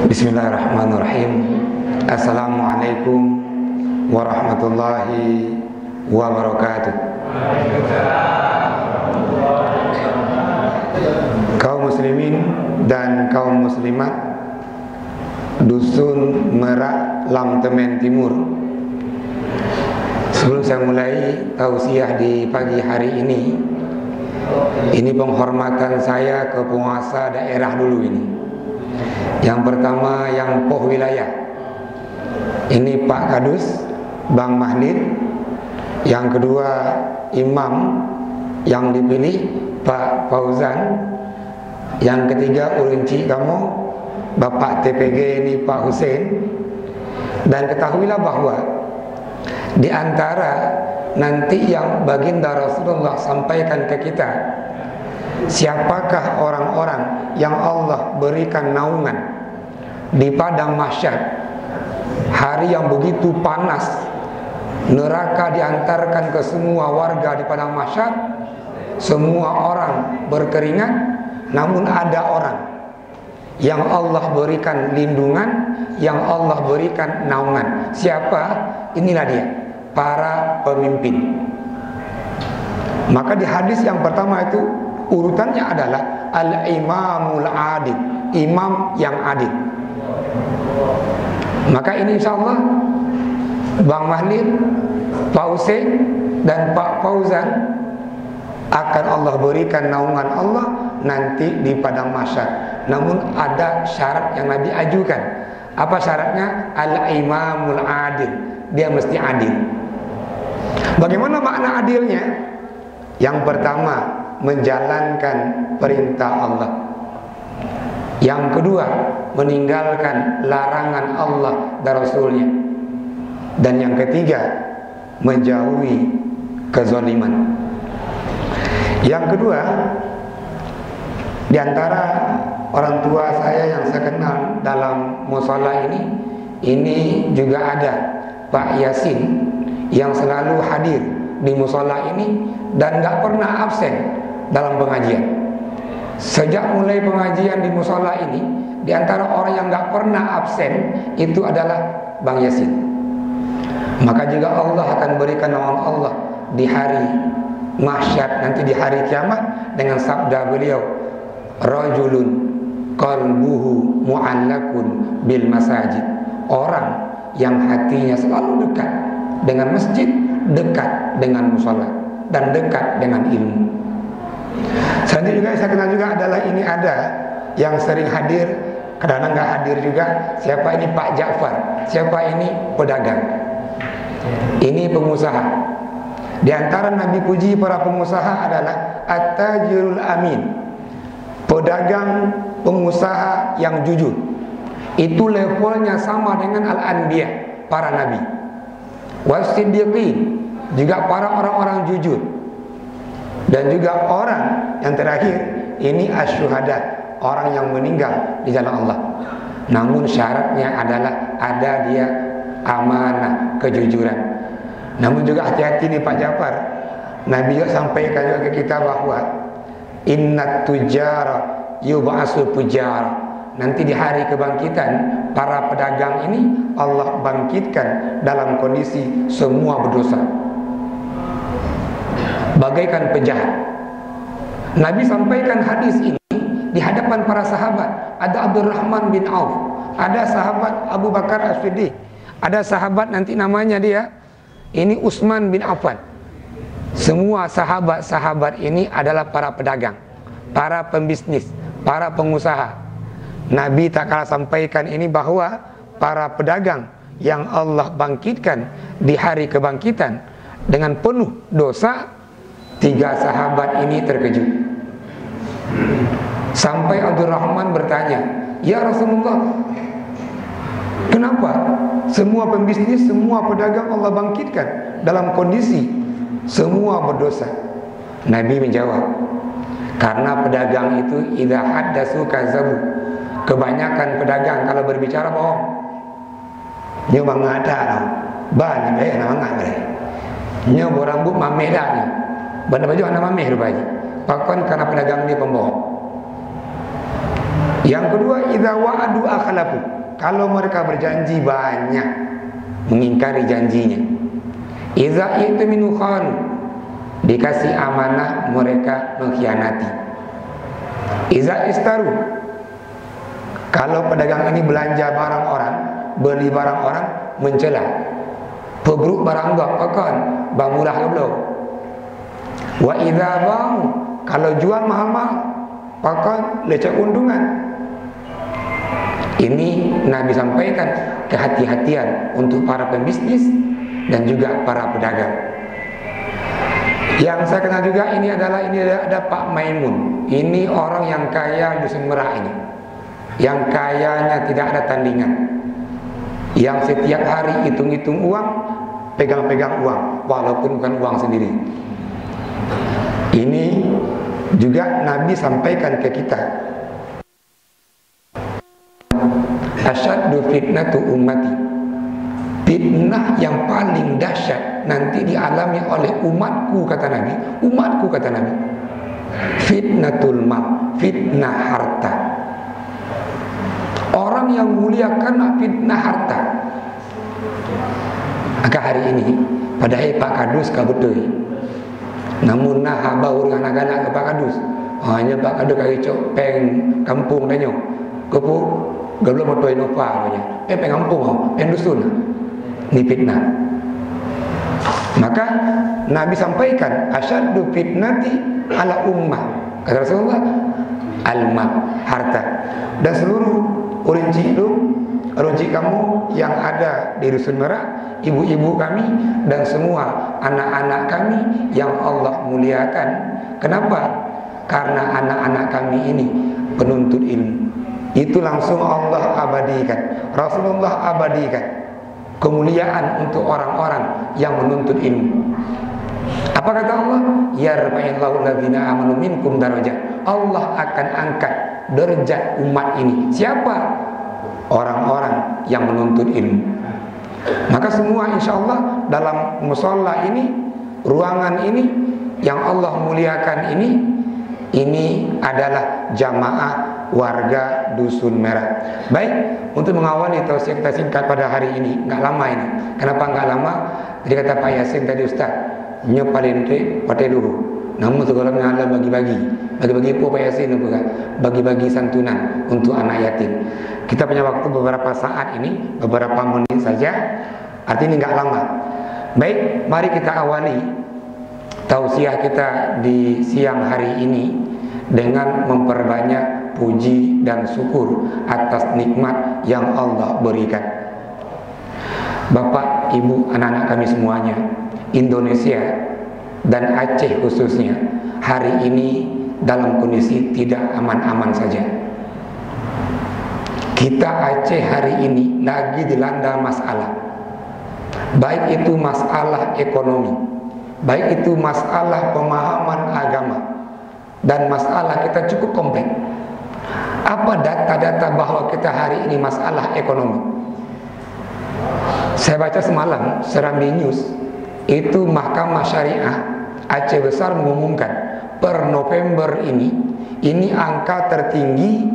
Bismillahirrahmanirrahim. Assalamualaikum warahmatullahi wabarakatuh. Kaum muslimin dan kaum muslimat Dusun Merak, Lamtemen Timur. Sebelum saya mulai tausiah di pagi hari ini penghormatan saya ke penguasa daerah dulu ini. Yang pertama yang Poh wilayah, ini Pak Kadus, Bang Mahdid. Yang kedua imam yang dipilih Pak Fauzan. Yang ketiga Urinci kamu Bapak TPG ini Pak Hussein. Dan ketahuilah bahwa di antara nanti yang baginda Rasulullah sampaikan ke kita, siapakah orang-orang yang Allah berikan naungan di padang mahsyar, hari yang begitu panas, neraka diantarkan ke semua warga di padang mahsyar, semua orang berkeringat, namun ada orang yang Allah berikan lindungan, yang Allah berikan naungan. Siapa? Inilah dia, para pemimpin. Maka di hadis yang pertama itu urutannya adalah al-imamul adil, imam yang adil. Maka ini insyaallah Bang Mahlid, Pak Hussein dan Pak Fauzan akan Allah berikan naungan Allah nanti di padang mahsyar. Namun ada syarat yang Nabi ajukan. Apa syaratnya? Al-imamul adil, dia mesti adil. Bagaimana makna adilnya? Yang pertama, menjalankan perintah Allah. Yang kedua, meninggalkan larangan Allah dan Rasulnya. Dan yang ketiga, menjauhi kezaliman. Yang kedua, di antara orang tua saya yang saya kenal dalam mushola ini juga ada Pak Yasin yang selalu hadir di mushola ini dan gak pernah absen dalam pengajian. Sejak mulai pengajian di mushola ini, di antara orang yang gak pernah absen itu adalah Bang Yasin. Maka juga Allah akan berikan naungan Allah di hari mahsyar, nanti di hari kiamat, dengan sabda beliau, rajulun qalbuhu mu'allakun bil masajid, orang yang hatinya selalu dekat dengan masjid, dekat dengan mushola, dan dekat dengan ilmu. Selanjutnya juga saya kenal juga adalah ini ada yang sering hadir, kadang-kadang nggak hadir juga. Siapa ini? Pak Ja'far. Siapa ini? Pedagang. Ini pengusaha. Di antara Nabi puji para pengusaha adalah at-tajirul amin, pedagang pengusaha yang jujur. Itu levelnya sama dengan al-anbiya, para nabi. Wasiddiqin, juga para orang-orang jujur. Dan juga orang yang terakhir ini asyuhada, orang yang meninggal di jalan Allah. Namun syaratnya adalah ada dia amanah, kejujuran. Namun juga hati-hati nih Pak Ja'far, Nabi juga sampaikan juga ke kita bahwa innat tujara yub'asul fujara, nanti di hari kebangkitan para pedagang ini Allah bangkitkan dalam kondisi semua berdosa, bagaikan penjahat. Nabi sampaikan hadis ini di hadapan para sahabat. Ada Abdurrahman bin Auf, ada sahabat Abu Bakar As-Siddiq, ada sahabat nanti namanya dia ini Utsman bin Affan. Semua sahabat-sahabat ini adalah para pedagang, para pembisnis, para pengusaha. Nabi tak kalah sampaikan ini bahwa para pedagang yang Allah bangkitkan di hari kebangkitan dengan penuh dosa, tiga sahabat ini terkejut. Sampai Abdurrahman bertanya, ya Rasulullah, kenapa semua pembisnis, semua pedagang Allah bangkitkan dalam kondisi semua berdosa? Nabi menjawab, karena pedagang itu idza haddatsu kadzabu. Kebanyakan pedagang kalau berbicara bohong. Nyo mangada ban be na mangada. Nyo borambut mamedanya. Banda baju anak mameh rupanya. Pakon karena pedagang ini pembohong. Yang kedua, idza wa'adu akhlafu. kalau mereka berjanji banyak mengingkari janjinya. Idza i'taminu khanu, dikasih amanah mereka mengkhianati. Idza istaru, kalau pedagang ini belanja barang orang, beli barang orang, mencela. Pebruk barang gak pakan, bang murah ke belum? Wa idza bang, kalau jual mahal-mahal, pakan lecek untungan. Ini Nabi sampaikan kehati-hatian untuk para pembisnis dan juga para pedagang. Yang saya kenal juga ini ada Pak Maimun. Ini orang yang kaya di Dusun Merah ini, yang kayanya tidak ada tandingan, yang setiap hari hitung-hitung uang, pegang-pegang uang, walaupun bukan uang sendiri. Ini juga Nabi sampaikan ke kita, asyaddu fitnatu ummati, fitnah yang paling dahsyat nanti dialami oleh umatku, kata Nabi. Umatku, kata Nabi, fitnatul mal, fitnah harta. Orang yang mulia karena fitnah harta. Maka hari ini padahal Pak Kadus kabutui, namun nah bau dengan agak ke Pak Kadus, hanya Pak Kadus kali cok peng kampung danyo kepu gablo motoi nova punya peng kampung peng dusun ni fitnah. Maka Nabi sampaikan asyaddu fitnati ala ummah, kata Rasulullah, al-mal, harta. Dan seluruh runci kamu yang ada di Dusun Merah, ibu-ibu kami dan semua anak-anak kami yang Allah muliakan. Kenapa? Karena anak-anak kami ini penuntut ilmu. Itu langsung Allah abadikan, Rasulullah abadikan kemuliaan untuk orang-orang yang menuntut ilmu. Apa kata Allah? Yarfa'illahu alladzina amanu minkum darajat. Allah akan angkat derajat umat ini. Siapa? Orang-orang yang menuntut ilmu. Maka semua insyaallah dalam musholla ini, ruangan ini yang Allah muliakan ini adalah jamaah warga Dusun Merah. Baik, untuk mengawali tausiah kita singkat pada hari ini, nggak lama ini. Kenapa nggak lama? Jadi kata Pak Yasin tadi Ustaz, nyepalin te pakai dulu. Namun segala Allah bagi-bagi po Pak Yasin bukan, bagi-bagi santunan untuk anak yatim. Kita punya waktu beberapa saat ini, beberapa menit saja. Artinya nggak lama. Baik, mari kita awali tausiah kita di siang hari ini dengan memperbanyak puji dan syukur atas nikmat yang Allah berikan. Bapak, Ibu, anak-anak kami semuanya, Indonesia dan Aceh khususnya hari ini dalam kondisi tidak aman-aman saja. Kita Aceh hari ini lagi dilanda masalah, baik itu masalah ekonomi, baik itu masalah pemahaman agama, dan masalah kita cukup kompleks. Apa data-data bahwa kita hari ini masalah ekonomi? Saya baca semalam Serambi News, itu Mahkamah Syariah Aceh Besar mengumumkan per November ini angka tertinggi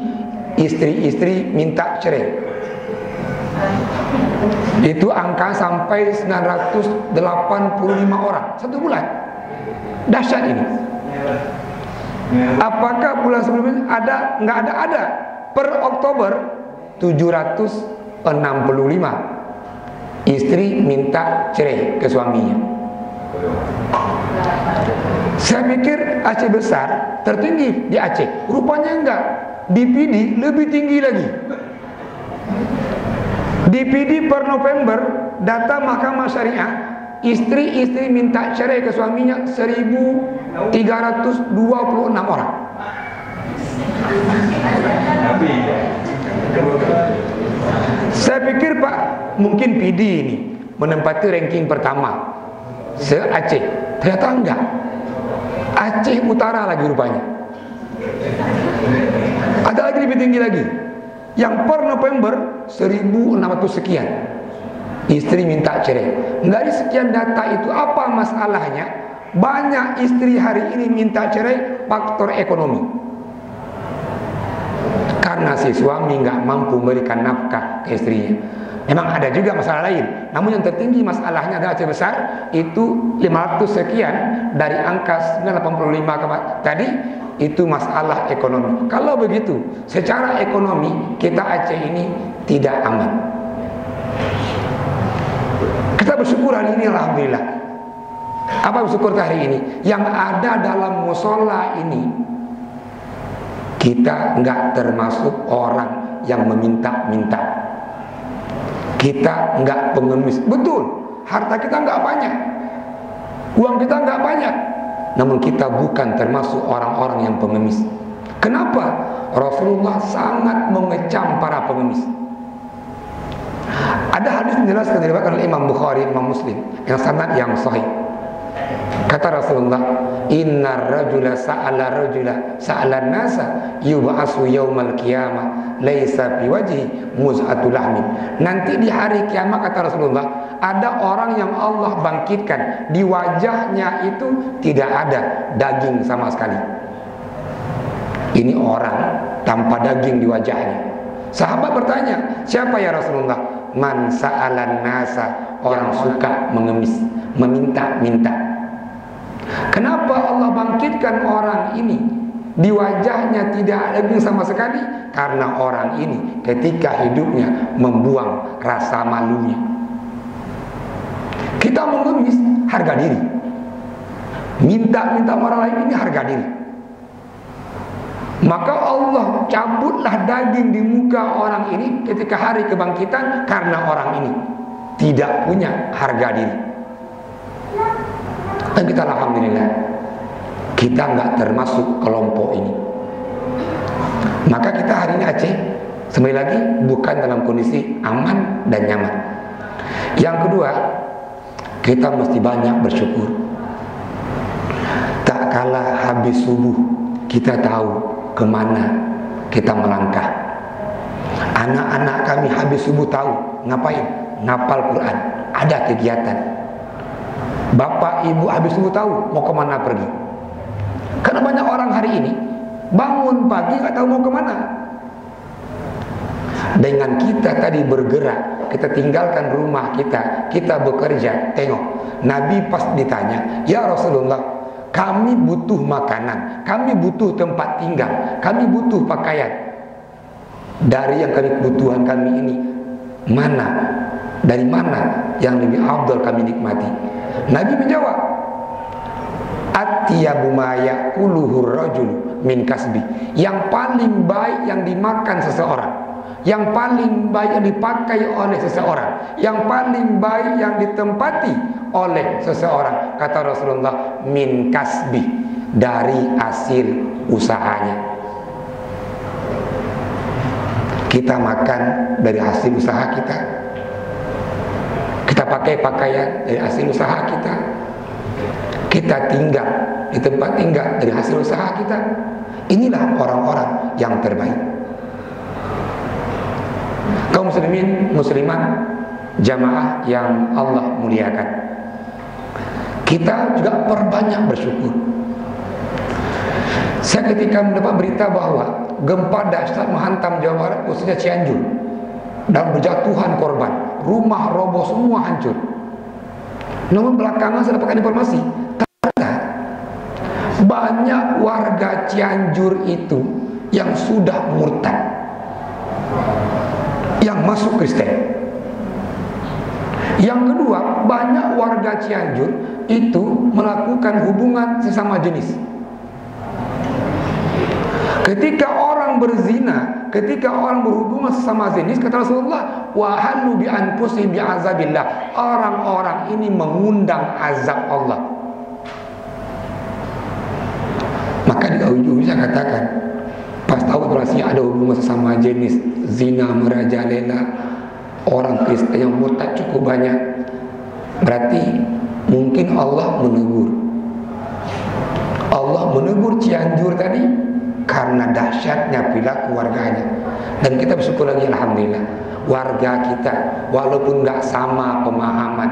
istri-istri minta cerai. Itu angka sampai 985 orang satu bulan. Dahsyat ini. Apakah bulan sebelumnya ada? Nggak ada. Per Oktober 765 istri minta cerai ke suaminya. Saya pikir Aceh Besar tertinggi di Aceh, rupanya enggak. Di PD lebih tinggi lagi. Di PD per November data Mahkamah Syariah, istri-istri minta cerai ke suaminya 1.326 orang. Saya pikir Pak, mungkin PD ini menempati ranking pertama se-Aceh. Ternyata enggak. Aceh Utara lagi rupanya. Ada lagi lebih tinggi lagi, yang per November 1.600 sekian istri minta cerai. Dari sekian data itu, apa masalahnya? Banyak istri hari ini minta cerai faktor ekonomi. karena si suami nggak mampu memberikan nafkah ke istrinya. Memang ada juga masalah lain, namun yang tertinggi masalahnya adalah Aceh besar itu 500 sekian dari angka 985 tadi itu masalah ekonomi. Kalau begitu, secara ekonomi kita Aceh ini tidak aman. Kita bersyukur hari ini, alhamdulillah. Apa bersyukur hari ini? Yang ada dalam musola ini, kita nggak termasuk orang yang meminta-minta. Kita nggak pengemis. Betul, harta kita nggak banyak, uang kita nggak banyak, namun kita bukan termasuk orang-orang yang pengemis. Kenapa? Rasulullah sangat mengecam para pengemis. Ada hadis menjelaskan diriwayatkan oleh Imam Bukhari, Imam Muslim, yang sanad yang sahih. Kata Rasulullah, innar rajula sa'ala nasa yub'asu yaumal qiyamah laisa fi wajhi muz'atul lahmin. Nanti di hari kiamat, kata Rasulullah, ada orang yang Allah bangkitkan, di wajahnya itu tidak ada daging sama sekali. Ini orang tanpa daging di wajahnya. Sahabat bertanya, siapa ya Rasulullah? Man sa'alan nasa, orang suka mengemis, meminta-minta. Kenapa Allah bangkitkan orang ini di wajahnya tidak ada daging sama sekali? Karena orang ini ketika hidupnya membuang rasa malunya. Kita mengemis, harga diri. Minta-minta orang lain, ini harga diri. Maka Allah cabutlah daging di muka orang ini ketika hari kebangkitan, karena orang ini tidak punya harga diri. Dan kita alhamdulillah, kita nggak termasuk kelompok ini. Maka kita hari ini Aceh, sekali lagi, bukan dalam kondisi aman dan nyaman. Yang kedua, kita mesti banyak bersyukur. Tak kala habis subuh, kita tahu kemana kita melangkah. Anak-anak kami habis subuh tahu ngapain? Ngapal Quran, ada kegiatan. Bapak ibu habis subuh tahu mau kemana pergi. Karena banyak orang hari ini bangun pagi nggak tahu mau kemana. Dengan kita tadi bergerak, kita tinggalkan rumah kita, kita bekerja. Tengok, Nabi pas ditanya, ya Rasulullah, kami butuh makanan, kami butuh tempat tinggal, kami butuh pakaian. Dari yang kami kebutuhan kami ini, dari mana yang lebih afdal kami nikmati? Nabi menjawab, atyabu ma yaquluhu rajul min kasbi. Yang paling baik yang dimakan seseorang, yang paling baik yang dipakai oleh seseorang, yang paling baik yang ditempati oleh seseorang, kata Rasulullah, min kasbi, dari hasil usahanya. Kita makan dari hasil usaha kita, kita pakai pakaian dari hasil usaha kita, kita tinggal di tempat tinggal dari hasil usaha kita. Inilah orang-orang yang terbaik. Kaum muslimin, muslimat, jamaah yang Allah muliakan, kita juga perbanyak bersyukur. Saya ketika mendapat berita bahwa gempa dahsyat menghantam Jawa Barat, khususnya Cianjur, dan berjatuhan korban, rumah roboh semua, hancur. Namun belakangan saya dapatkan informasi, ternyata banyak warga Cianjur itu yang sudah murtad, yang masuk Kristen. Yang kedua, banyak warga Cianjur itu melakukan hubungan sesama jenis. Ketika orang berzina, ketika orang berhubungan sesama jenis, kata Rasulullah, wa halu bi anfusihim bi azabillah, orang-orang ini mengundang azab Allah. Maka di ujung saya katakan, pas tahu informasinya ada hubungan sesama jenis, zina merajalela, orang Kristen yang murtad cukup banyak, berarti mungkin Allah menegur. Allah menegur Cianjur tadi karena dahsyatnya perilaku warganya. Dan kita bersyukur lagi, alhamdulillah, warga kita walaupun nggak sama pemahaman,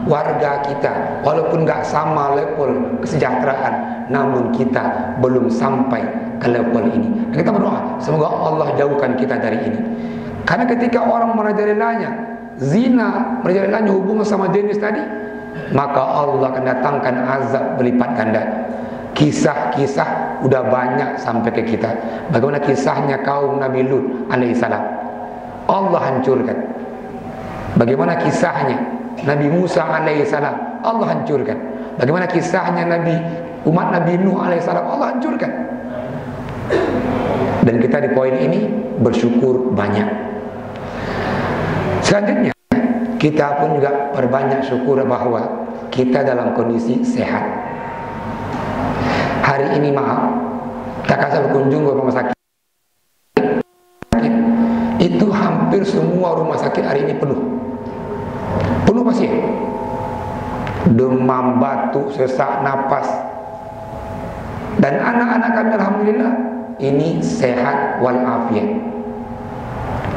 warga kita, walaupun nggak sama level kesejahteraan, namun kita belum sampai ke level ini. Dan kita berdoa, semoga Allah jauhkan kita dari ini. Karena ketika orang merajalelanya zina, merajalelanya hubungan sama jenis tadi, maka Allah akan datangkan azab berlipat ganda. Kisah-kisah udah banyak sampai ke kita. Bagaimana kisahnya kaum Nabi Lut alaihissalam, Allah hancurkan. Bagaimana kisahnya Nabi Musa alaihissalam, Allah hancurkan. Bagaimana kisahnya umat Nabi Nuh alaihissalam, Allah hancurkan. Dan kita di poin ini bersyukur banyak. Selanjutnya, kita pun juga berbanyak syukur bahwa kita dalam kondisi sehat. Hari ini maaf, tak kasih berkunjung ke rumah sakit, itu hampir semua rumah sakit hari ini penuh pasien, demam, batuk, sesak napas. Dan anak-anak kami alhamdulillah ini sehat walafiat.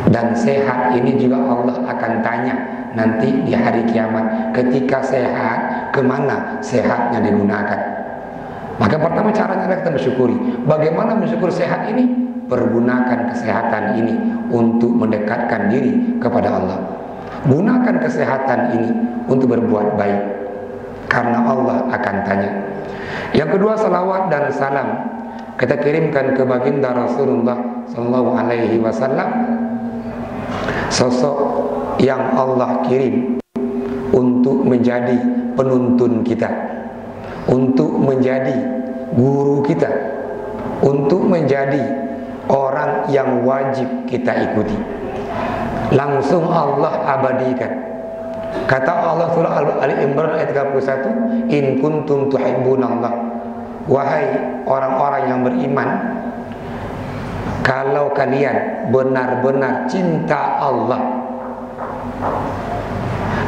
Dan sehat ini juga Allah akan tanya nanti di hari kiamat, ketika sehat, kemana sehatnya digunakan. Maka pertama caranya adalah kita bersyukuri. Bagaimana mensyukur sehat ini? Pergunakan kesehatan ini untuk mendekatkan diri kepada Allah. Gunakan kesehatan ini untuk berbuat baik, karena Allah akan tanya. Yang kedua, salawat dan salam kita kirimkan ke baginda Rasulullah sallallahu alaihi wasallam, sosok yang Allah kirim untuk menjadi penuntun kita, untuk menjadi guru kita, untuk menjadi orang yang wajib kita ikuti. Langsung Allah abadikan. Kata Allah surah Ali Imran ayat 31, in kuntum tuhibbunallah, wahai orang-orang yang beriman, kalau kalian benar-benar cinta Allah.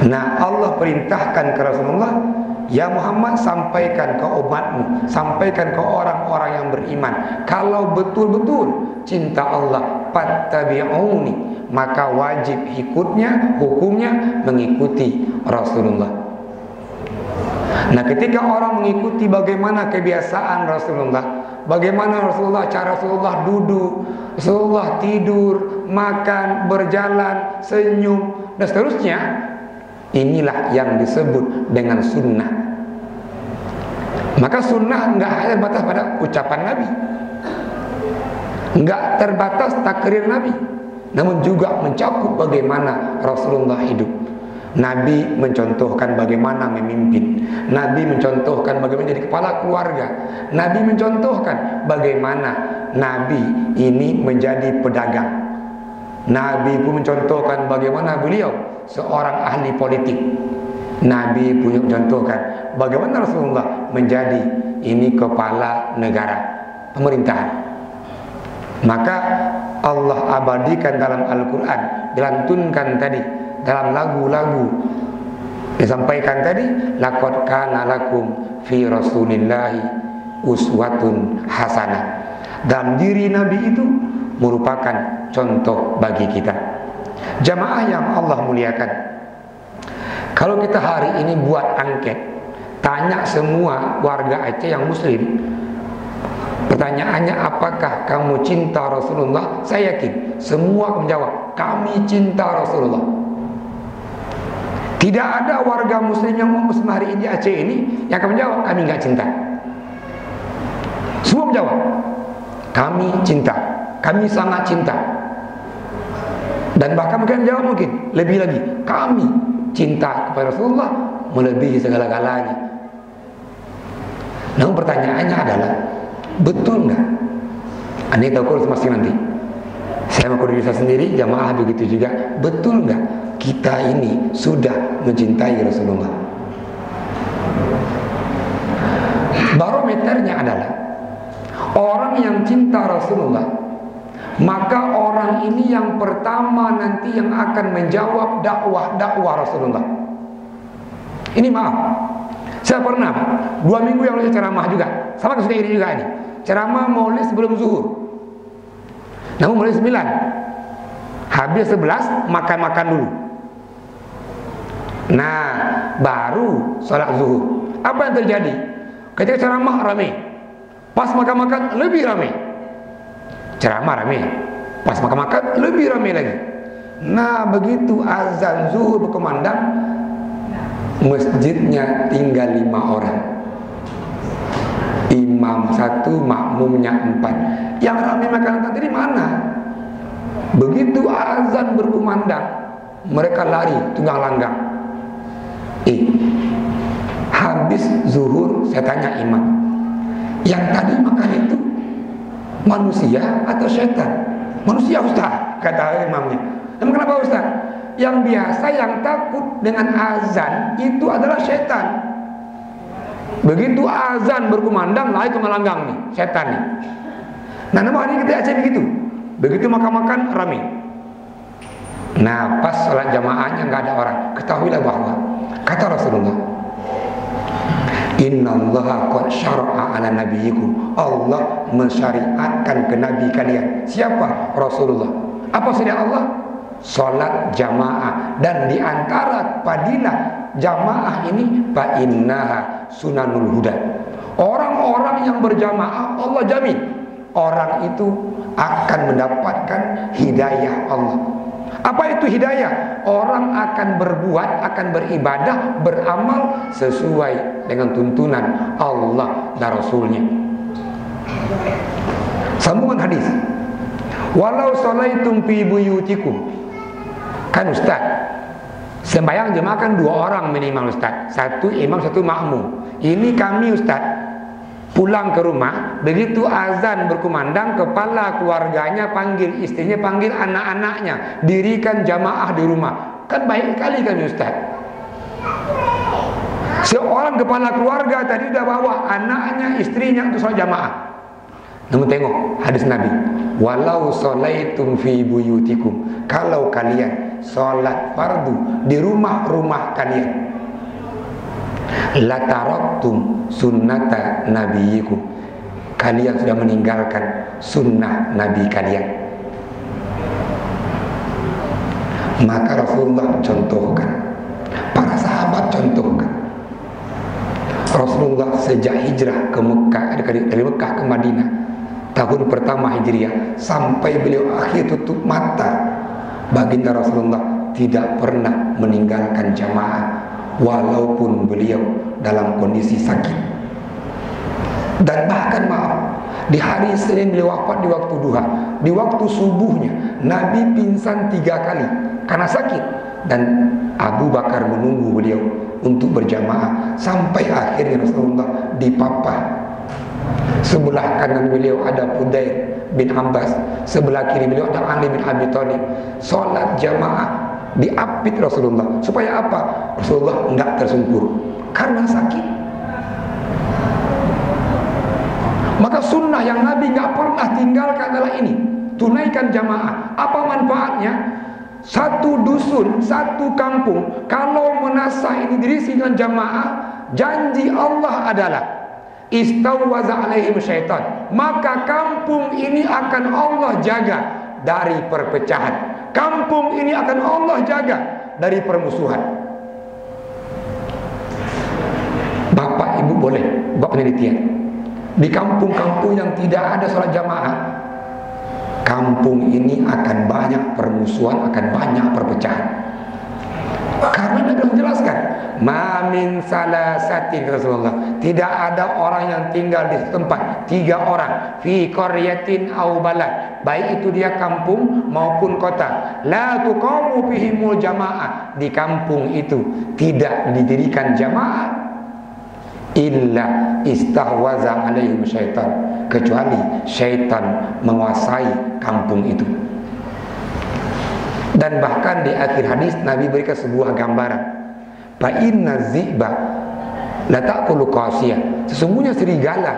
Nah, Allah perintahkan ke Rasulullah, ya Muhammad, sampaikan ke umatmu, sampaikan ke orang-orang yang beriman, kalau betul-betul cinta Allah, fattabi'uni, maka wajib hukumnya mengikuti Rasulullah. Nah, ketika orang mengikuti bagaimana kebiasaan Rasulullah, bagaimana cara Rasulullah duduk, Rasulullah tidur, makan, berjalan, senyum, dan seterusnya, inilah yang disebut dengan sunnah. Maka sunnah enggak hanya terbatas pada ucapan Nabi, enggak terbatas takrir Nabi, namun juga mencakup bagaimana Rasulullah hidup. Nabi mencontohkan bagaimana memimpin, Nabi mencontohkan bagaimana jadi kepala keluarga, Nabi mencontohkan bagaimana Nabi ini menjadi pedagang, Nabi pun mencontohkan bagaimana beliau seorang ahli politik, Nabi pun mencontohkan bagaimana Rasulullah menjadi ini kepala negara, pemerintahan. Maka Allah abadikan dalam Al-Quran, dilantunkan tadi dalam lagu-lagu, disampaikan tadi, laqad kana lakum fi rasulillahi uswatun hasanah. Dalam diri Nabi itu merupakan contoh bagi kita. Jamaah yang Allah muliakan, kalau kita hari ini buat angket, tanya semua warga Aceh yang muslim, pertanyaannya, apakah kamu cinta Rasulullah? Saya yakin semua akan menjawab, kami cinta Rasulullah. Tidak ada warga muslim yang muslim hari ini di Aceh ini yang akan menjawab, kami nggak cinta. Semua menjawab, kami cinta, kami sangat cinta. Dan bahkan mungkin jawab mungkin lebih lagi, kami cinta kepada Rasulullah melebihi segala-galanya. Namun pertanyaannya adalah, betul nggak? Ini tahu masing nanti. Saya mau diri saya sendiri, jamaah begitu juga. Betul nggak kita ini sudah mencintai Rasulullah? Barometernya adalah orang yang cinta Rasulullah, maka orang ini yang pertama nanti yang akan menjawab dakwah Rasulullah. Ini maaf, saya pernah 2 minggu yang lalu ceramah juga, sama kesudah ini juga ini. Ceramah maulid sebelum zuhur. Namun mulai 9, habis 11 makan-makan dulu. Nah, baru sholat zuhur. Apa yang terjadi? Ketika ceramah ramai, pas makan-makan lebih ramai. Ceramah ramai, pas makan-makan lebih ramai lagi. Nah, begitu azan zuhur berkumandang, masjidnya tinggal 5 orang. Imam 1, makmumnya 4. Yang ramai makan tadi mana? Begitu azan berkumandang, mereka lari tunggang langgang. Habis zuhur saya tanya imam, yang tadi makan itu manusia atau setan? Manusia Ustaz, kata imamnya. Emang kenapa Ustaz? Yang biasa yang takut dengan azan itu adalah setan. Begitu azan berkumandang, lari tunggang langgang nih, setan nih. Nah, nama hari kita aja begitu. Begitu makan-makan ramai. Nah, pas sholat jamaahnya nggak ada orang. Ketahuilah bahwa kata Rasulullah, Innallaha qad syara'a ala nabiyyikum. Allah mensyariatkan ke nabi kalian. Siapa? Rasulullah. Apa syariat Allah? Salat jamaah. Dan di antara fadilah jamaah ini fa innaha sunanul huda. Orang-orang yang berjamaah Allah jamin orang itu akan mendapatkan hidayah Allah. Apa itu hidayah? Orang akan berbuat, akan beribadah, beramal sesuai dengan tuntunan Allah dan Rasulnya. Sambungan hadis. Walau sholaitum fi buyutikum. Kan Ustaz, sembahyang jemaah kan 2 orang minimal Ustaz. 1 imam, 1 makmum. Ini kami Ustaz pulang ke rumah, begitu azan berkumandang, kepala keluarganya panggil istrinya, panggil anak-anaknya, dirikan jamaah di rumah. Kan baik sekali kan Ustaz. Seorang kepala keluarga tadi udah bawa anaknya, istrinya untuk sholat jamaah. Namun tengok hadis Nabi, walau sholaitum fi buyutikum, kalau kalian sholat fardu di rumah-rumah kalian, la taraktum sunnata nabiyikum, kalian sudah meninggalkan sunnah nabi kalian. Maka Rasulullah contohkan, para sahabat contohkan. Rasulullah sejak hijrah ke Mekah, dari Mekah ke Madinah, tahun pertama Hijriah, sampai beliau akhir tutup mata, baginda Rasulullah tidak pernah meninggalkan jamaah, walaupun beliau dalam kondisi sakit. Dan bahkan maaf, di hari Senin beliau wafat di waktu duha, di waktu subuhnya Nabi pingsan 3 kali karena sakit, dan Abu Bakar menunggu beliau untuk berjamaah sampai akhirnya Rasulullah dipapah. Sebelah kanan beliau ada Fudail bin Abbas, sebelah kiri beliau ada Ali bin Abi Thalib. Salat jamaah diapit Rasulullah. Supaya apa? Rasulullah enggak tersungkur karena sakit. Maka sunnah yang Nabi enggak pernah tinggalkan adalah ini, tunaikan jamaah. Apa manfaatnya? Satu dusun, satu kampung kalau menasah ini diisi dengan jamaah, janji Allah adalah istawwaza alaihim syaitan, maka kampung ini akan Allah jaga dari perpecahan. Kampung ini akan Allah jaga dari permusuhan. Bapak ibu boleh buat penelitian. Di kampung-kampung yang tidak ada sholat jamaah, kampung ini akan banyak permusuhan, akan banyak perpecahan. Karena Nabi menjelaskan, ma min salasatin, Rasulullah, tidak ada orang yang tinggal di tempat, 3 orang, fi qaryatin aw balad, baik itu dia kampung maupun kota, la tuqamu fihimul jamaah, di kampung itu tidak didirikan jamaah, illa istahwaza alaihim syaitan, kecuali syaitan menguasai kampung itu. Dan bahkan di akhir hadis Nabi berikan sebuah gambaran, fa inna zi'ba la ta'kulu qasiyah, sesungguhnya serigala,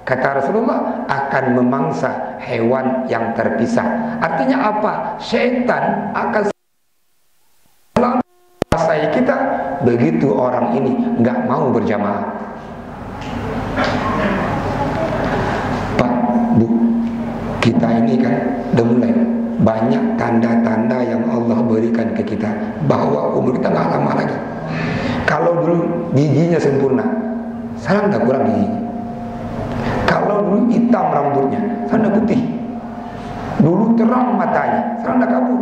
kata Rasulullah, akan memangsa hewan yang terpisah. Artinya apa? Syaitan akan menguasai kita begitu orang ini enggak mau berjamaah. Pak, Bu, kita ini kan udah mulai banyak tanda-tanda yang Allah berikan ke kita bahwa umur kita nggak lama lagi. Kalau dulu giginya sempurna, sekarang udah kurang giginya. Kalau dulu hitam rambutnya, sekarang udah putih. Dulu terang matanya, sekarang udah kabur.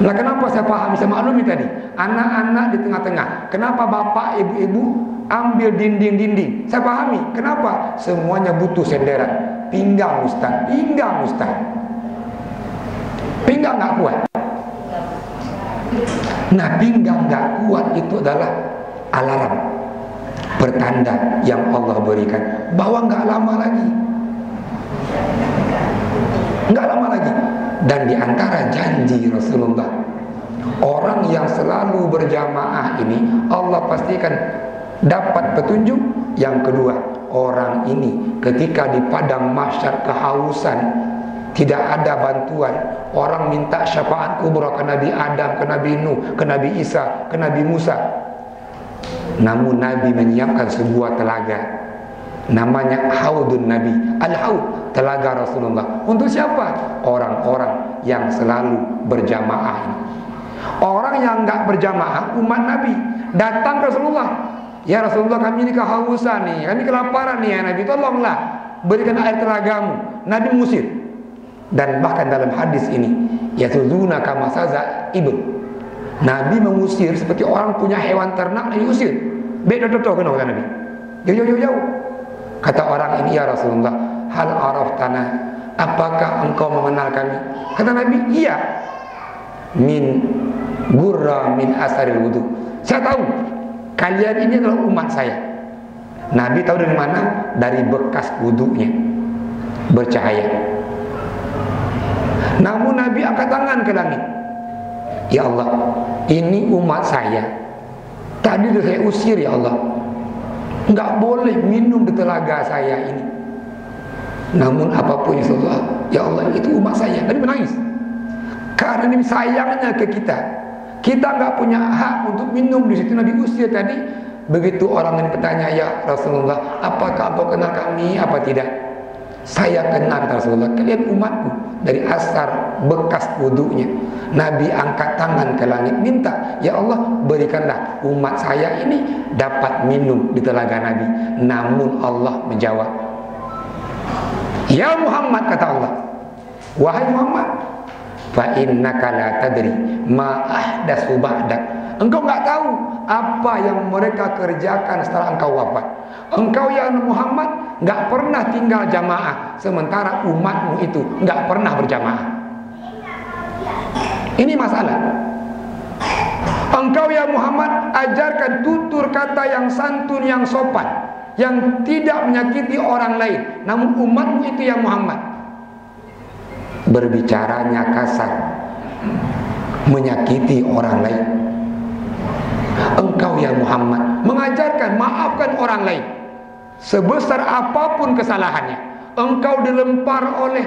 Nah, kenapa saya pahami, saya maklumi tadi, anak-anak di tengah-tengah. Kenapa bapak, ibu-ibu ambil dinding-dinding? Saya pahami, kenapa? Semuanya butuh senderan. Pinggang Ustaz, pinggang Ustaz. Pinggang nggak kuat. Nah, pinggang nggak kuat itu adalah alarm, pertanda yang Allah berikan bahwa nggak lama lagi, nggak lama lagi. Dan diantara janji Rasulullah, orang yang selalu berjamaah ini Allah pastikan dapat petunjuk. Yang kedua, orang ini ketika di padang mahsyar kehausan, tidak ada bantuan, orang minta syafaat kubra ke Nabi Adam, ke Nabi Nuh, ke Nabi Isa, ke Nabi Musa. Namun Nabi menyiapkan sebuah telaga, namanya Haudun Nabi, Al-Haud, telaga Rasulullah. Untuk siapa? Orang-orang yang selalu berjamaah ini. Orang yang enggak berjamaah, umat Nabi, datang ke Rasulullah, ya Rasulullah, kami ini kehausan nih, kami kelaparan nih ya Nabi, tolonglah berikan air telagamu. Nabi mengusir. Dan bahkan dalam hadis ini, yatuzuna kama saza ibn, Nabi mengusir seperti orang punya hewan ternak, Nabi usir. Beda toto kena kata Nabi. Jauh. Kata orang ini, ya Rasulullah, hal araftana, apakah engkau mengenal kami? Kata Nabi, iya. Min gurra min asaril wudu. Saya tahu kalian ini adalah umat saya. Nabi tahu dari mana? Dari bekas wudunya, bercahaya. Namun Nabi angkat tangan ke langit, ya Allah, ini umat saya, tadi sudah saya usir ya Allah, nggak boleh minum di telaga saya ini. Namun apapun ya Allah, itu umat saya. Nabi menangis karena ini sayangnya ke kita. Kita nggak punya hak untuk minum di situ. Nabi usir tadi. Begitu orang ini bertanya, ya Rasulullah, apakah engkau kenal kami apa tidak? Saya kenal Rasulullah, kalian umatku. Dari asar bekas wudunya, Nabi angkat tangan ke langit, minta, ya Allah, berikanlah umat saya ini dapat minum di telaga Nabi. Namun Allah menjawab, ya Muhammad, kata Allah, wahai Muhammad, fa innaka la tadri ma ahdatsu ba'dak. Engkau nggak tahu apa yang mereka kerjakan setelah engkau wafat. Engkau ya Muhammad nggak pernah tinggal jamaah, sementara umatmu itu nggak pernah berjamaah. Ini masalah. Engkau ya Muhammad ajarkan tutur kata yang santun, yang sopan, yang tidak menyakiti orang lain. Namun umatmu itu ya Muhammad berbicaranya kasar, menyakiti orang lain. Engkau ya Muhammad mengajarkan maafkan orang lain sebesar apapun kesalahannya. Engkau dilempar oleh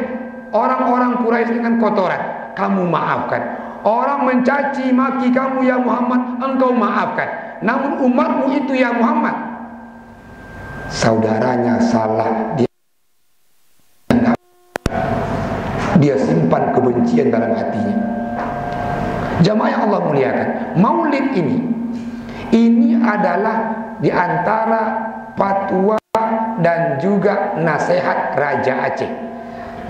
orang-orang Quraisy dengan kotoran, kamu maafkan. Orang mencaci maki kamu ya Muhammad, engkau maafkan. Namun umatmu itu ya Muhammad, saudaranya salah, dia simpan kebencian dalam hatinya. Jamaah yang Allah muliakan, maulid ini adalah diantara fatwa dan juga nasihat Raja Aceh.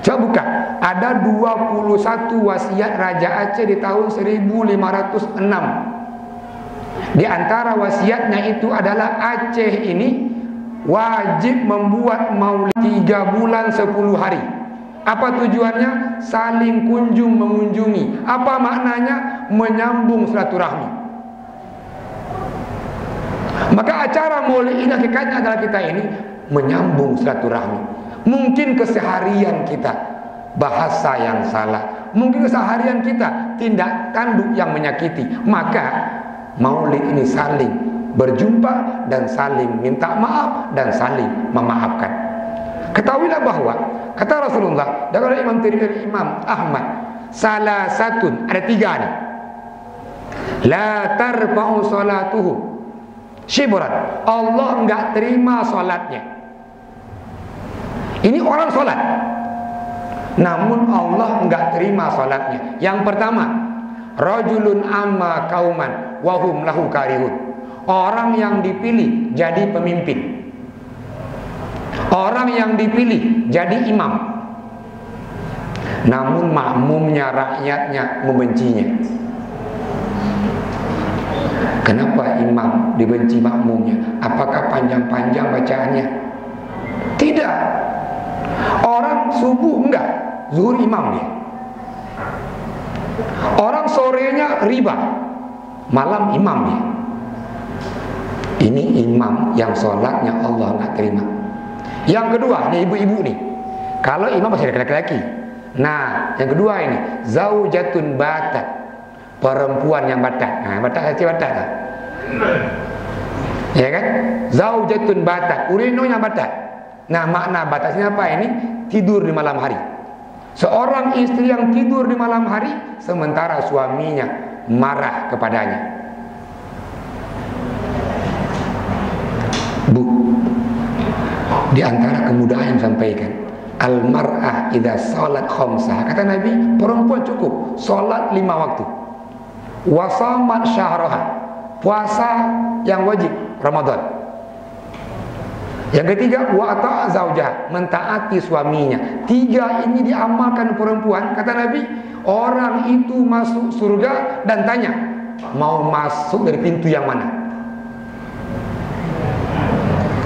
Coba buka, ada 21 wasiat Raja Aceh di tahun 1506. Di antara wasiatnya itu adalah Aceh ini wajib membuat maulid 3 bulan 10 hari. Apa tujuannya? Saling kunjung mengunjungi. Apa maknanya? Menyambung silaturahmi. Maka acara maulid ini hakikatnya adalah kita ini menyambung silaturahmi. Mungkin keseharian kita bahasa yang salah, mungkin keseharian kita tindak tanduk yang menyakiti, maka maulid ini saling berjumpa dan saling minta maaf dan saling memaafkan. Ketahuilah bahwa kata Rasulullah dan oleh Imam Tirmidzi, Imam Ahmad, salah satu, ada 3 nih, la tarfa'u salatuhu shibran, Allah enggak terima salatnya. Ini orang salat, namun Allah enggak terima salatnya. Yang pertama, rajulun amma kauman wa hum lahu karihun. Orang yang dipilih jadi pemimpin, orang yang dipilih jadi imam, namun makmumnya, rakyatnya membencinya. Kenapa imam dibenci makmumnya? Apakah panjang-panjang bacaannya? Tidak. Orang subuh enggak, zuhur imam dia. Orang sorenya riba, malam imam dia. Ini imam yang sholatnya Allah enggak terima. Yang kedua, nih ibu-ibu nih, kalau imam masih ada laki-laki. Nah, yang kedua ini zaujatun batat, perempuan yang batat. Nah, batat batat lah. Ya kan? Zaujatun batat, urinonya batat. Nah, makna batasnya apa ini? Tidur di malam hari. Seorang istri yang tidur di malam hari sementara suaminya marah kepadanya. Bu, di antara kemudahan yang sampaikan, al-mar'ah idza salat khamsah, kata Nabi, perempuan cukup salat 5 waktu. Wa shamat syahraha, puasa yang wajib Ramadan. Yang ketiga, wa ata'a zaujah, mentaati suaminya. 3 ini diamalkan perempuan, kata Nabi, orang itu masuk surga dan tanya, mau masuk dari pintu yang mana?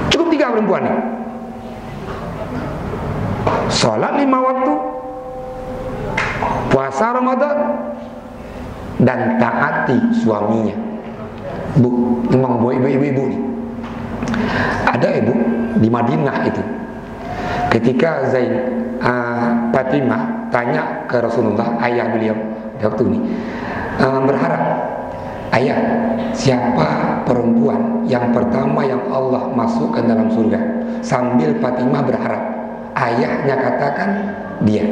Cukup 3 perempuan nih. Salat 5 waktu, puasa Ramadan, dan taati suaminya. Bu, memang buat ibu-ibu nih. Ada ibu di Madinah itu, ketika Fatimah tanya ke Rasulullah, ayah beliau waktu ini, berharap, ayah, siapa perempuan yang pertama yang Allah masukkan dalam surga? Sambil Fatimah berharap, ayahnya katakan dia.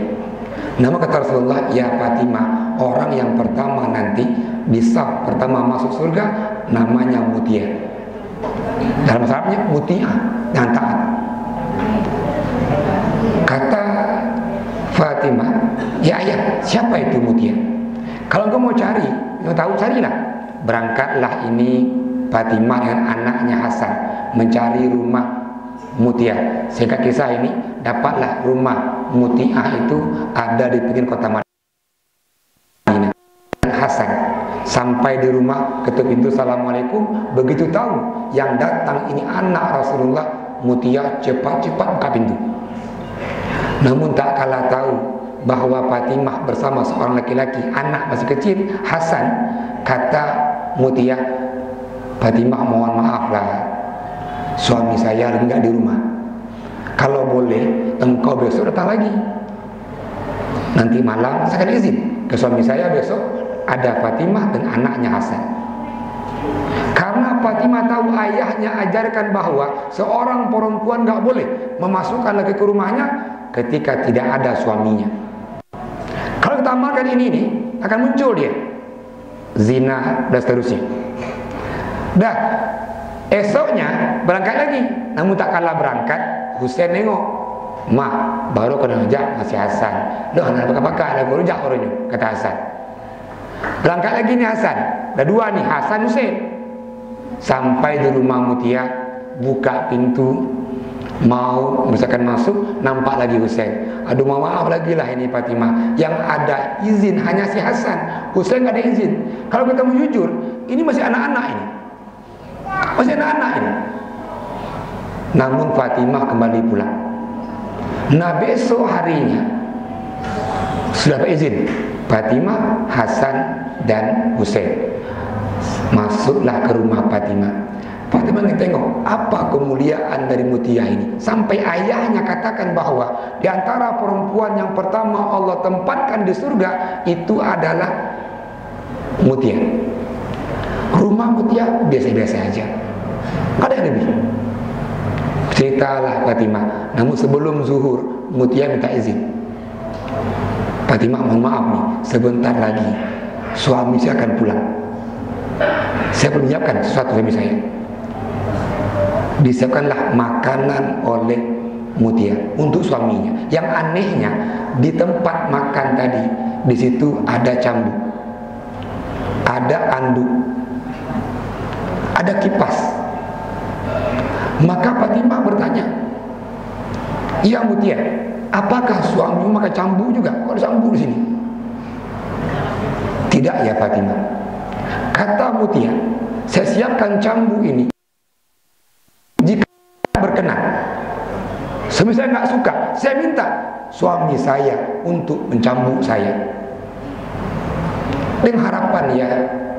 Nama kata Rasulullah, ya Fatimah, orang yang pertama nanti di saf pertama masuk surga namanya Mutia. Dalam Arabnya Mutiah, yang taat. Kata Fatimah, ya ayah, siapa itu Mutia? Kalau engkau mau cari, engkau tahu, carilah. Berangkatlah ini Fatimah dengan anaknya Hasan mencari rumah Mutia. Singkat kisah ini, dapatlah rumah Mutiah itu ada di pinggir kota Madinah. Hasan sampai di rumah, ketuk pintu, assalamualaikum. Begitu tahu yang datang ini anak Rasulullah, Mutia cepat-cepat buka pintu. Namun tak kalah tahu bahwa Fatimah bersama seorang laki-laki, anak masih kecil, Hasan. Kata Mutia, Fatimah mohon maaflah, suami saya enggak di rumah. Kalau boleh engkau besok datang lagi. Nanti malam saya akan izin ke suami saya, besok ada Fatimah dan anaknya Hasan. Karena Fatimah tahu ayahnya ajarkan bahwa seorang perempuan enggak boleh memasukkan lagi ke rumahnya ketika tidak ada suaminya. Kalau kita amalkan ini nih, akan muncul dia zina dan seterusnya. Dah esoknya berangkat lagi, namun tak kalah berangkat, Husain nengok, mak baru kena rujak masih Hasan. Loh, nak pakai-pakai ada rujak orangnya, kata Hasan. Berangkat lagi nih Hasan, ada 2 nih, Hasan Husain. Sampai di rumah Mutia, buka pintu, mau misalkan masuk, nampak lagi Husain. Aduh, mau maaf lagi lah ini Fatimah, yang ada izin hanya si Hasan, Husain gak ada izin. Kalau kita mau jujur, ini masih anak-anak ini, masih anak-anak ini. Namun Fatimah kembali pulang. Nah besok harinya sudah izin, Fatimah, Hasan dan Husain masuklah ke rumah Fatimah. Fatimah tengok apa kemuliaan dari Mutia ini, sampai ayahnya katakan bahwa di antara perempuan yang pertama Allah tempatkan di surga itu adalah Mutia. Rumah Mutia biasa-biasa aja, nggak ada yang lebih. Ceritalah Fatimah, namun sebelum zuhur Mutia minta izin. Fatimah, mohon maaf nih, sebentar lagi suami saya akan pulang. Saya perlu menyiapkan sesuatu suami saya. Disiapkanlah makanan oleh Mutia untuk suaminya. Yang anehnya, di tempat makan tadi, di situ ada cambuk, ada anduk, ada kipas. Maka Fatimah bertanya, "Ya Mutia, apakah suamimu makan cambuk juga? Kok ada cambuk di sini?" "Tidak ya Fatimah," kata Mutia, "saya siapkan cambuk ini jika berkenan. Semisal saya nggak suka, saya minta suami saya untuk mencambuk saya. Dengan harapan ya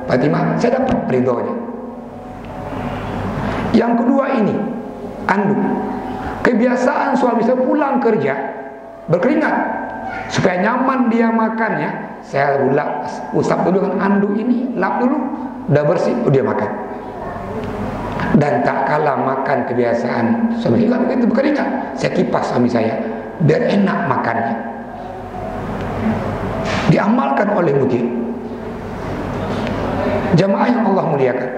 Fatimah, saya dapat ridhonya." Yang kedua ini, anduk. Kebiasaan suami saya pulang kerja berkeringat, supaya nyaman dia makannya, saya usap dulu dengan anduk ini, lap dulu, udah bersih, dia makan. Dan tak kalah makan kebiasaan suami saya begitu berkeringat, saya kipas suami saya biar enak makannya. Diamalkan oleh Mutia. Jamaah yang Allah muliakan,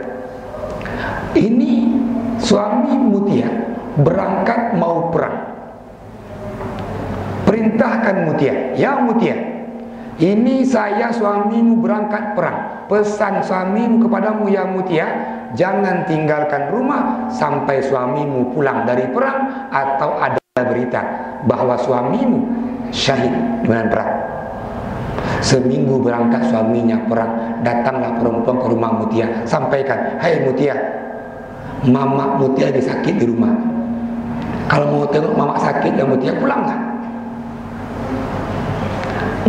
ini suami Mutia berangkat mau perang. Perintahkan Mutia, "Ya Mutia, ini saya suamimu berangkat perang. Pesan suamimu kepadamu ya Mutia, jangan tinggalkan rumah sampai suamimu pulang dari perang atau ada berita bahwa suamimu syahid di medan perang." Seminggu berangkat suaminya perang, datanglah perempuan ke rumah Mutia, sampaikan, "Hai Mutia, mama Mutia lagi sakit di rumah. Kalau mau tengok mama sakit ya Mutia, pulanglah."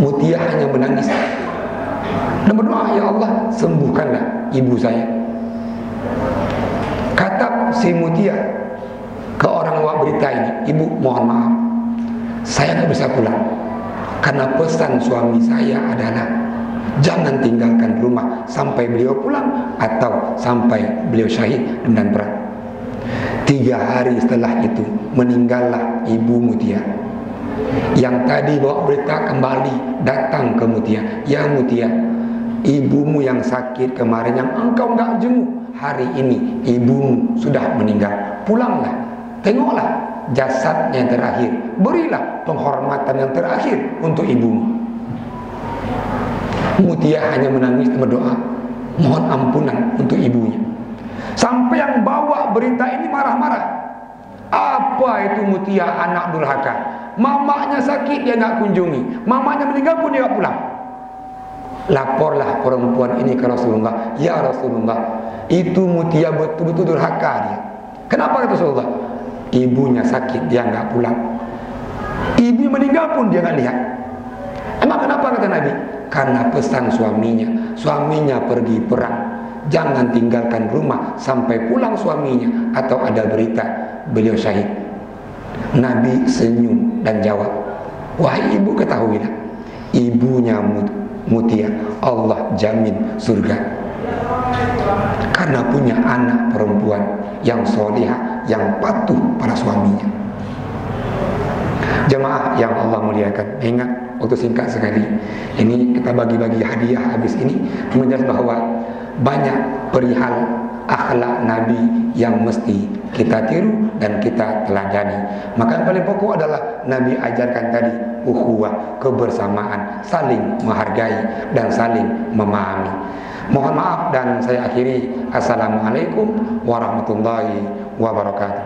Mutia hanya menangis dan berdoa, "Ya Allah, sembuhkanlah ibu saya." Kata si Mutia ke orang bawa berita ini, "Ibu, mohon maaf, saya nggak bisa pulang karena pesan suami saya adalah jangan tinggalkan rumah sampai beliau pulang atau sampai beliau syahid dan perang." 3 hari setelah itu meninggallah ibu Mutia. Yang tadi bawa berita kembali datang ke Mutia, "Ya Mutia, ibumu yang sakit kemarin yang engkau enggak jenguk, hari ini ibumu sudah meninggal. Pulanglah, tengoklah jasadnya yang terakhir, berilah penghormatan yang terakhir untuk ibumu." Mutia hanya menangis dan berdoa mohon ampunan untuk ibunya. Sampai yang bawa berita ini marah-marah. Apa itu Mutia anak durhaka? Mamanya sakit dia nak kunjungi, mamanya meninggal pun dia pulang. Laporlah perempuan ini ke Rasulullah, "Ya Rasulullah, itu Mutia betul-betul durhaka dia." "Kenapa kata Rasulullah?" "Ibunya sakit dia nggak pulang, ibu meninggal pun dia nggak lihat." "Emang kenapa?" kata Nabi. "Karena pesan suaminya pergi perang, jangan tinggalkan rumah sampai pulang suaminya atau ada berita beliau syahid." Nabi senyum dan jawab, "Wahai ibu, ketahuilah, ibunya Mutia Allah jamin surga karena punya anak perempuan yang solihah, yang patuh pada suaminya." Jemaah yang Allah muliakan, ingat waktu singkat sekali ini kita bagi-bagi hadiah habis ini menjelaskan bahwa banyak perihal akhlak Nabi yang mesti kita tiru dan kita teladani. Maka yang paling pokok adalah Nabi ajarkan tadi ukhuwah, kebersamaan, saling menghargai dan saling memahami. Mohon maaf dan saya akhiri. Assalamualaikum warahmatullahi wabarakatuh.